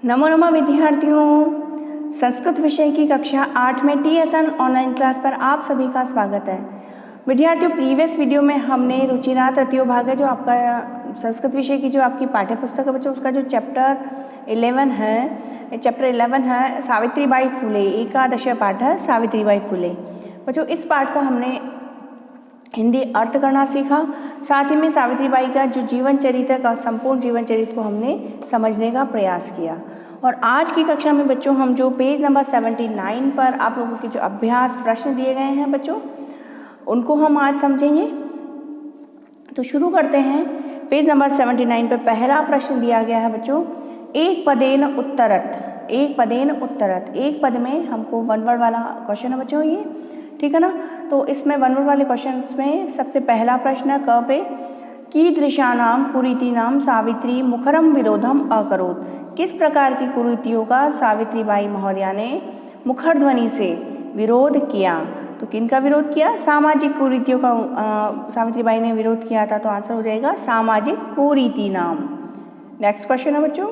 नमो नमः विद्यार्थियों, संस्कृत विषय की कक्षा 8 में TSN ऑनलाइन क्लास पर आप सभी का स्वागत है। विद्यार्थियों, प्रीवियस वीडियो में हमने रुचिरा तृतीय भाग है जो आपका संस्कृत विषय की जो आपकी पाठ्य पुस्तक है बच्चों, उसका जो चैप्टर 11 है सावित्रीबाई फुले, एकादश पाठ है सावित्रीबाई फुले। बच्चों, इस पाठ का हमने हिंदी अर्थ करना सीखा, साथ ही में सावित्रीबाई का जो जीवन चरित्र का संपूर्ण जीवन चरित्र को हमने समझने का प्रयास किया। और आज की कक्षा में बच्चों हम जो पेज नंबर 79 पर आप लोगों के जो अभ्यास प्रश्न दिए गए हैं बच्चों, उनको हम आज समझेंगे। तो शुरू करते हैं। पेज नंबर 79 पर पहला प्रश्न दिया गया है बच्चों, एक पदेन उत्तरत। एक पदेन उत्तरत, एक पद में हमको वन वर्ड वाला क्वेश्चन है बच्चों ये, ठीक है ना। तो इसमें वन वर्ड वाले क्वेश्चन में सबसे पहला प्रश्न है क पे, कीदृशानां कुरीतीनां सावित्री मुखरम विरोधम अकरोत्। किस प्रकार की कुरीतियों का सावित्रीबाई महोदया ने मुखर ध्वनि से विरोध किया। तो किनका विरोध किया? सामाजिक कुरीतियों का सावित्रीबाई ने विरोध किया था। तो आंसर हो जाएगा सामाजिक कुरीतीनां। नेक्स्ट क्वेश्चन है बच्चों,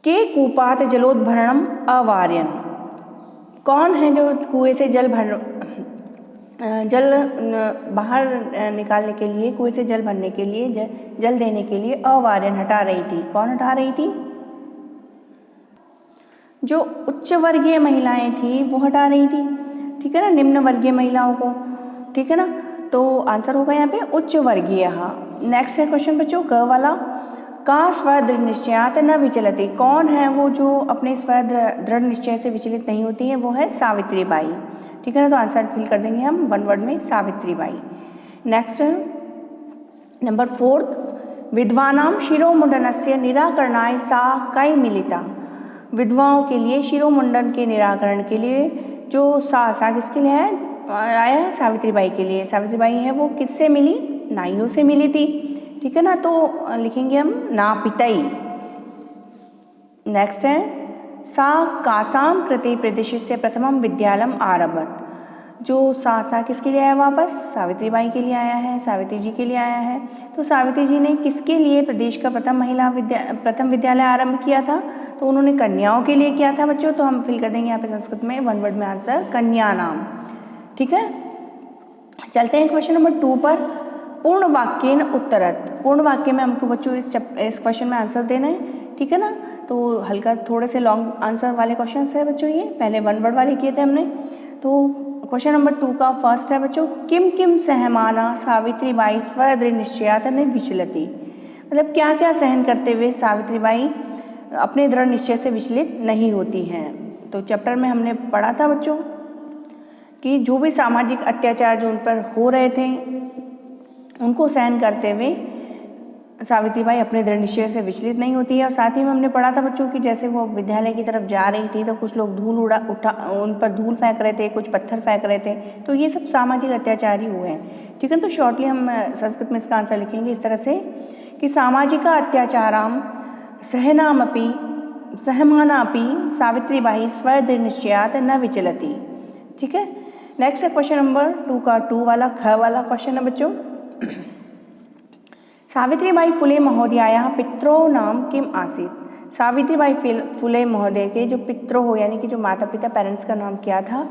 के कूपात जलोद्भरणम अवार्यन। कौन है जो कुएं से जल बाहर निकालने के लिए, कुएं से जल भरने के लिए, जल देने के लिए अवार्यन हटा रही थी? कौन हटा रही थी? जो उच्च वर्गीय महिलाएं थी वो हटा रही थी, ठीक है ना, निम्न वर्गीय महिलाओं को, ठीक है ना। तो आंसर होगा यहाँ पे उच्च वर्गीय। नेक्स्ट है क्वेश्चन बच्चों, क वाला, का स्वदृढ़ निश्चयात न विचलति। कौन है वो जो अपने दृढ़ निश्चय से विचलित नहीं होती है? वो है सावित्रीबाई, ठीक है ना। तो आंसर फिल कर देंगे हम वन वर्ड में, सावित्रीबाई। नेक्स्ट नंबर 4, विधवानां शिरोमुंडनस्य निराकरणाय सा कै मिलिता। विधवाओं के लिए शिरोमुंडन के निराकरण के लिए जो सा किसके लिए है? आया है सावित्रीबाई के लिए। सावित्रीबाई है वो किससे मिली? नाइयों से मिली थी, ठीक है ना। तो लिखेंगे हम नापितई। नेक्स्ट है, सा कासाम कृते प्रदेशस्य प्रथमम विद्यालयम आरभत। जो सा किसके लिए आया? वापस सावित्रीबाई के लिए आया है, सावित्री जी के लिए आया है। तो सावित्री जी ने किसके लिए प्रदेश का प्रथम विद्यालय आरंभ किया था? तो उन्होंने कन्याओं के लिए किया था बच्चों। तो हम फिल कर देंगे यहाँ पे संस्कृत में वन वर्ड में आंसर कन्या नाम, ठीक है। चलते हैं क्वेश्चन नंबर 2 पर, पूर्ण वाक्येन उत्तरत। पूर्ण वाक्य में हमको बच्चों इस क्वेश्चन में आंसर देना है, ठीक है ना। तो हल्का थोड़े से लॉन्ग आंसर वाले क्वेश्चन है बच्चों, ये पहले वन वर्ड वाले किए थे हमने। तो क्वेश्चन नंबर 2 का फर्स्ट है बच्चों, किम किम सहमाना सावित्रीबाई स्वदृढ़ निश्चयात न विचलति। मतलब क्या क्या सहन करते हुए सावित्रीबाई अपने दृढ़ निश्चय से विचलित नहीं होती हैं। तो चैप्टर में हमने पढ़ा था बच्चों कि जो भी सामाजिक अत्याचार जो उन पर हो रहे थे उनको सहन करते हुए सावित्रीबाई अपने दृढ़ निश्चय से विचलित नहीं होती है। और साथ ही में हमने पढ़ा था बच्चों कि जैसे वो विद्यालय की तरफ जा रही थी तो कुछ लोग उन पर धूल फेंक रहे थे, कुछ पत्थर फेंक रहे थे। तो ये सब सामाजिक अत्याचार ही हुए हैं, ठीक है। तो शॉर्टली हम संस्कृत में इसका आंसर लिखेंगे इस तरह से कि सामाजिक अत्याचाराम सहमानापि सावित्रीबाई स्वदृढ़ निश्चयात न विचलति, ठीक है। नेक्स्ट है क्वेश्चन नंबर 2 का 2 वाला ख वाला क्वेश्चन है बच्चों, सावित्रीबाई फुले महोदयायाः पित्रोः नाम किम आसीत्। सावित्रीबाई फुले महोदय के जो पित्रों हो यानी कि जो माता पिता पेरेंट्स का नाम क्या था,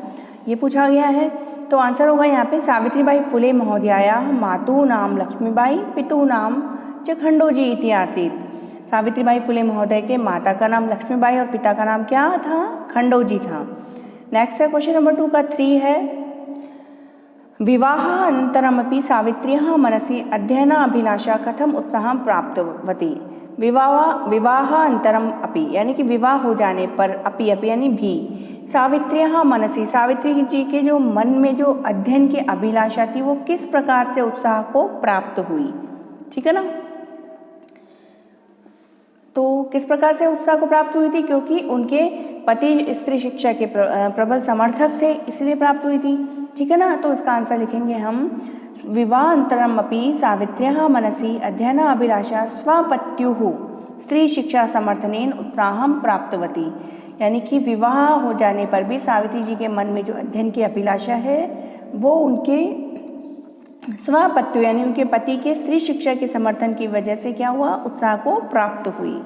ये पूछा गया है। तो आंसर होगा यहाँ पे सावित्रीबाई फुले महोदयायाः मातुः नाम लक्ष्मीबाई, पितुः नाम च खंडोजी इति आसीत्। सावित्रीबाई फुले महोदय के माता का नाम लक्ष्मीबाई और पिता का नाम क्या था? खंडोजी था। नेक्स्ट है क्वेश्चन नंबर 2 का 3 है, विवाहानन्तरमपि सावित्र्याः मनसि अध्ययनाभिलाषा कथम उत्साहं प्राप्तवती। विवाहानन्तरम अपि यानी कि विवाह हो जाने पर अपि यानी भी, सावित्र्याः मनसि सावित्री जी के जो मन में जो अध्ययन की अभिलाषा थी वो किस प्रकार से उत्साह को प्राप्त हुई, ठीक है ना। तो किस प्रकार से उत्साह को प्राप्त हुई थी? क्योंकि उनके पति स्त्री शिक्षा के प्रबल समर्थक थे, इसलिए प्राप्त हुई थी, ठीक है ना। तो इसका आंसर लिखेंगे हम विवाहानन्तरम अपि सावित्र्याः मनसि अध्ययन अभिलाषा स्वपत्युः स्त्री शिक्षा समर्थनेन उत्साहं प्राप्तवती। यानी कि विवाह हो जाने पर भी सावित्री जी के मन में जो अध्ययन की अभिलाषा है वो उनके स्वपत्यु यानी उनके पति के स्त्री शिक्षा के समर्थन की वजह से क्या हुआ? उत्साह को प्राप्त हुई।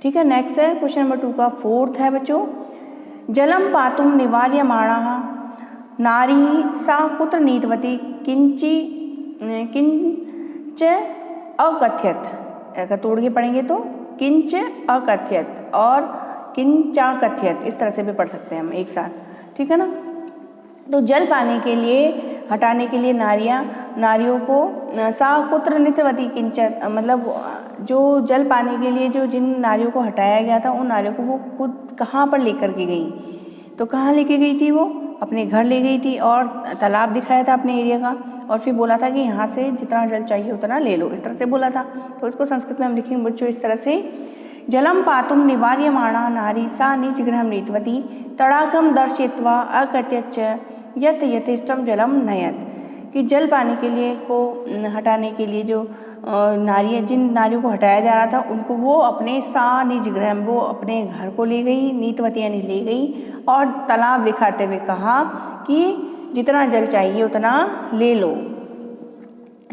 ठीक है। नेक्स्ट है क्वेश्चन नंबर 2 का फोर्थ है बच्चों, जलम पातुम निवार्यमाणः नारी सा कुत्र नीतवती किंच अकथ्यत। अगर तोड़ के पढ़ेंगे तो किंच अकथ्यत और किंचाकथ्यत, इस तरह से भी पढ़ सकते हैं हम एक साथ, ठीक है ना। तो जल पाने के लिए, हटाने के लिए नारियों को सा कुत्र नीतवती किंच, मतलब जो जल पाने के लिए जो जिन नारियों को हटाया गया था उन नारियों को वो खुद कहाँ पर लेकर के गई, तो कहाँ लेके गई थी, वो अपने घर ले गई थी और तालाब दिखाया था अपने एरिया का, और फिर बोला था कि यहाँ से जितना जल चाहिए उतना ले लो, इस तरह से बोला था। तो इसको संस्कृत में हम लिखेंगे बच्चों इस तरह से, जलम पातुम निवार्यमाणा नारी सा निज गृहं नीतवती तड़ागम दर्शयित्वा अकथ्यच्च यत् यथेष्टम जलम नयत, कि जल पाने के लिए को हटाने के लिए जो जिन नारियों को हटाया जा रहा था उनको वो अपने सा निज गृह, वो अपने घर को ले गई, नीतवती यानी ले गई, और तालाब दिखाते हुए कहा कि जितना जल चाहिए उतना ले लो।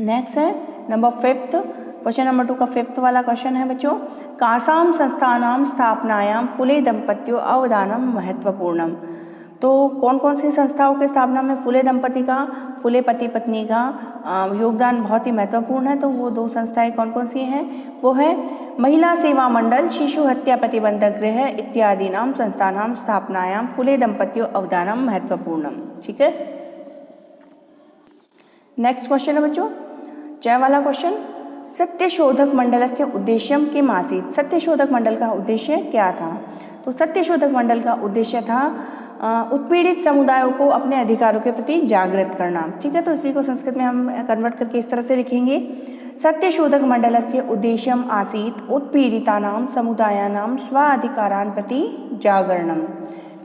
नेक्स्ट है नंबर 5th, क्वेश्चन नंबर 2 का 5th वाला क्वेश्चन है बच्चों, कासाम संस्थानाम स्थापनायाम फुले दंपत्यो अवदानम महत्वपूर्णम। तो कौन कौन सी संस्थाओं की स्थापना में फुले दंपति का, फुले पति पत्नी का योगदान बहुत ही महत्वपूर्ण है। तो वो 2 संस्थाएं कौन कौन सी हैं, वो है महिला सेवा मंडल, शिशु हत्या प्रतिबंधक गृह इत्यादि नाम संस्थानाम स्थापनायाम फुले दंपत्यो अवदानम महत्वपूर्णम, ठीक है। नेक्स्ट क्वेश्चन है बच्चों 6 वाला क्वेश्चन, सत्यशोधक मंडल से उद्देश्यम किम आसीत्। सत्यशोधक मंडल का उद्देश्य क्या था। तो सत्यशोधक मंडल का उद्देश्य था उत्पीड़ित समुदायों को अपने अधिकारों के प्रति जागृत करना, ठीक है। तो इसी को संस्कृत में हम कन्वर्ट करके इस तरह से लिखेंगे, सत्यशोधक मंडलस्य उद्देश्यम आसीत् उत्पीड़ितानां समुदायानां स्वाधिकारान् प्रति जागरणम,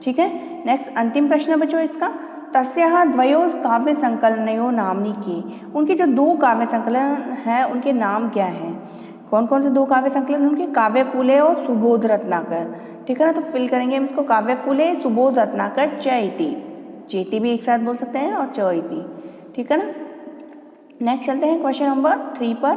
ठीक है। नेक्स्ट अंतिम प्रश्न बच्चों इसका, तस्याः द्वयोः काव्य संकलनयोः नाम्नि के। उनके जो 2 काव्य संकलन हैं उनके नाम क्या हैं, कौन कौन से 2 काव्य संकलन उनके, काव्य फूले और सुबोध रत्नाकर, ठीक है ना। तो फिल करेंगे हम इसको, काव्य फूले सुबोध रत्नाकर च इति, चेती भी एक साथ बोल सकते हैं और च इति, ठीक है ना। नेक्स्ट चलते हैं क्वेश्चन नंबर 3 पर।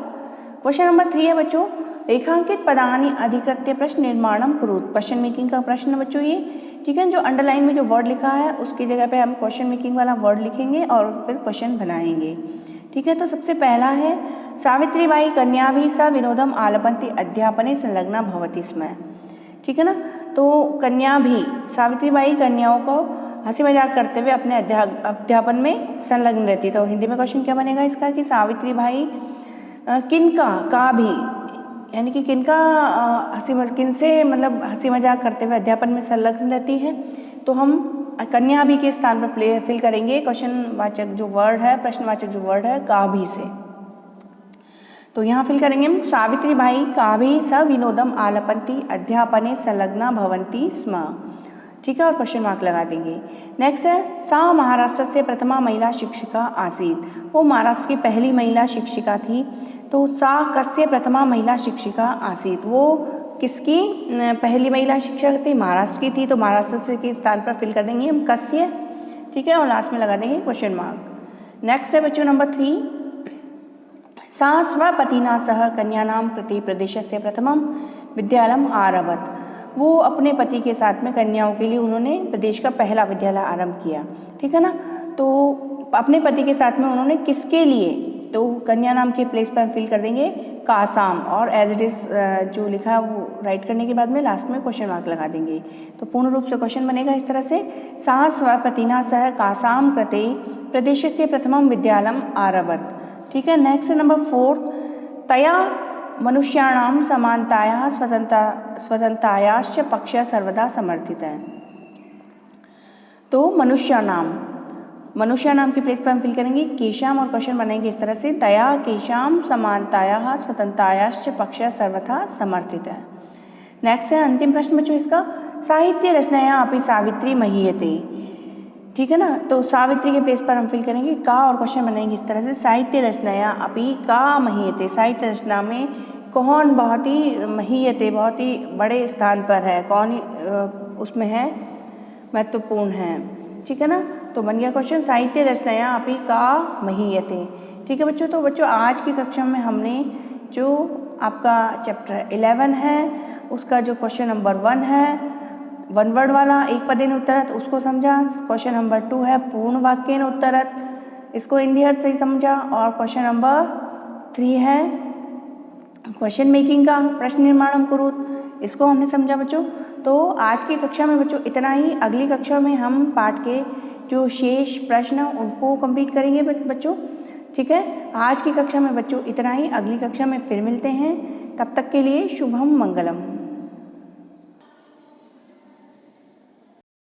क्वेश्चन नंबर 3 है बच्चों, रेखांकित पदानि अधिकृत्य प्रश्न निर्माणम कुरुत। क्वेश्चन मेकिंग का प्रश्न है बच्चों ये, ठीक है। जो अंडरलाइन में जो वर्ड लिखा है उसकी जगह पे हम क्वेश्चन मेकिंग वाला वर्ड लिखेंगे और फिर क्वेश्चन बनाएंगे, ठीक है। तो सबसे पहला है, सावित्रीबाई कन्या भी स विनोदम आलपन्ति अध्यापने संलग्ना भवति स्म, ठीक है ना। तो कन्या भी, सावित्रीबाई कन्याओं को हंसी मजाक करते हुए अपने अध्यापन में संलग्न रहती है। तो हिंदी में क्वेश्चन क्या बनेगा इसका कि सावित्रीबाई किनका का भी, यानी कि किनका किनसे मतलब हंसी मजाक करते हुए अध्यापन में संलग्न रहती है। तो हम कन्या भी के स्थान पर फिल करेंगे क्वेश्चन वाचक जो वर्ड है, प्रश्नवाचक जो वर्ड है का भी से। तो यहाँ फिल करेंगे हम, सावित्रीबाई का भी स विनोदम आलपन्ति अध्यापने संलग्ना भवन्ति स्म, ठीक है, और क्वेश्चन मार्क लगा देंगे। नेक्स्ट है, सा महाराष्ट्र से प्रथमा महिला शिक्षिका आसीत्। वो महाराष्ट्र की पहली महिला शिक्षिका थी। तो सा कस्य प्रथमा महिला शिक्षिका आसीत्, वो किसकी पहली महिला शिक्षक थी, महाराष्ट्र की थी। तो महाराष्ट्र से के स्थान पर फिल कर देंगे हम कस्य, ठीक है, और लास्ट में लगा देंगे क्वेश्चन मार्क। नेक्स्ट है बच्चों नंबर 3, सा स्वपतिना सह कन्यानां कृते प्रदेशस्य प्रथमं विद्यालयम् आरभत। वो अपने पति के साथ में कन्याओं के लिए उन्होंने प्रदेश का पहला विद्यालय आरंभ किया, ठीक है ना। तो अपने पति के साथ में उन्होंने किसके लिए, तो कन्या नाम के प्लेस पर हम फिल कर देंगे कासाम, और एज इट इज़ जो लिखा है वो राइट करने के बाद में लास्ट में क्वेश्चन मार्क लगा देंगे। तो पूर्ण रूप से क्वेश्चन बनेगा इस तरह से, सा स्वपतिना सह कासाम कृते प्रदेशस्य प्रथमं विद्यालयम् आरभत, ठीक है। नेक्स्ट नंबर 4, तया मनुष्याणां समानतायाः स्वतंत्रतायाश्च पक्षः सर्वदा समर्थित है। तो मनुष्याणां की प्लेस पर हम फिल करेंगे केशाम, और क्वेश्चन बनाएंगे इस तरह से, तया केशाम समानतायाः स्वतंत्रतायाश्च पक्षः सर्वथा समर्थित है। नेक्स्ट है अंतिम प्रश्न बच्चों इसका, साहित्य रचनाया अपि सावित्री महीयते, ठीक है ना। तो सावित्री के प्लेस पर हम फिल करेंगे का, और क्वेश्चन बनाएंगे इस तरह से, साहित्य रचनाया अपि का महीयते। साहित्य रचना में कौन बहुत ही महीयते, बहुत ही बड़े स्थान पर है, कौन उसमें है, महत्वपूर्ण है, ठीक है ना। तो बन गया क्वेश्चन, साहित्य रचनाया अपि का महीयते, ठीक है बच्चों। तो बच्चों आज की कक्षा में हमने जो आपका चैप्टर 11 है उसका जो क्वेश्चन नंबर 1 है वन वर्ड वाला एक पदेन उत्तरत उसको समझा। क्वेश्चन नंबर 2 है पूर्ण वाक्येन उत्तरत, इसको इन दी अर्थ से समझा। और क्वेश्चन नंबर 3 है क्वेश्चन मेकिंग का प्रश्न निर्माणम कुरुत, इसको हमने समझा बच्चों। तो आज की कक्षा में बच्चों इतना ही। अगली कक्षा में हम पाठ के जो शेष प्रश्न उनको कंप्लीट करेंगे बच्चों, ठीक है। आज की कक्षा में बच्चों इतना ही, अगली कक्षा में फिर मिलते हैं। तब तक के लिए शुभम मंगलम।